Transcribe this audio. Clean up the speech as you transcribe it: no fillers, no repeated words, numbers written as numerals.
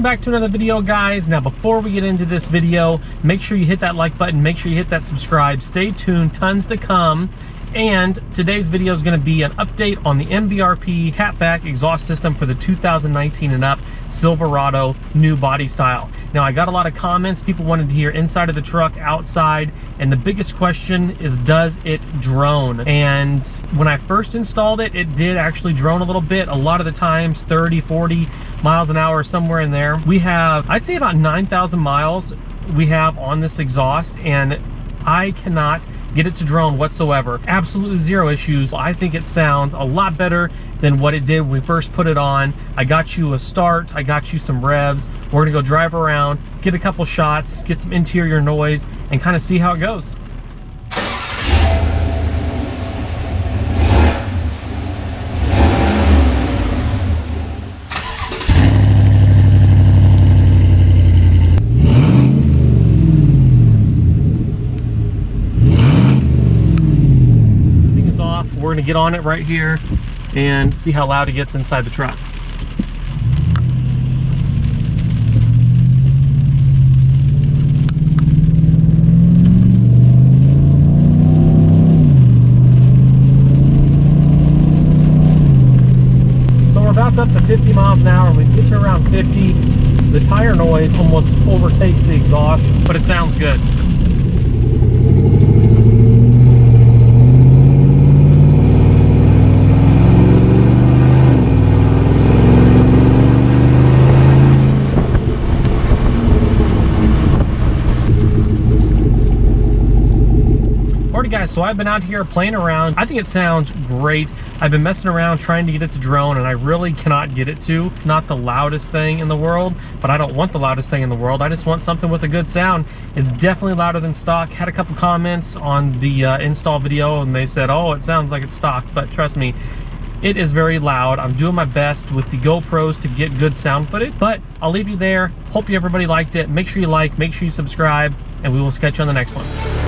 Welcome back to another video, guys. Now, before we get into this video, make sure you hit that like button, make sure you hit that subscribe. Stay tuned, tons to come. And today's video is going to be an update on the MBRP catback exhaust system for the 2019 and up Silverado new body style. Now, I got a lot of comments. People wanted to hear inside of the truck, outside, and the biggest question is, does it drone? And when I first installed it, it did actually drone a little bit. A lot of the times 30, 40 miles an hour, somewhere in there. We have, I'd say, about 9,000 miles we have on this exhaust, and I cannot get it to drone whatsoever. Absolutely zero issues. I think it sounds a lot better than what it did when we first put it on. I got you a start, I got you some revs. We're gonna go drive around, get a couple shots, get some interior noise, and kind of see how it goes. We're gonna get on it right here and see how loud it gets inside the truck. So we're about up to 50 miles an hour. When we get to around 50, the tire noise almost overtakes the exhaust, but it sounds good. Guys, so I've been out here playing around. I think it sounds great. I've been messing around trying to get it to drone, and I really cannot get it to. It's not the loudest thing in the world, but I don't want the loudest thing in the world. I just want something with a good sound. It's definitely louder than stock. Had a couple comments on the install video, and they said, oh, it sounds like it's stock, but trust me, it is very loud. I'm doing my best with the GoPros to get good sound footage, but I'll leave you there. Hope everybody liked it. Make sure you like, make sure you subscribe, and we will catch you on the next one.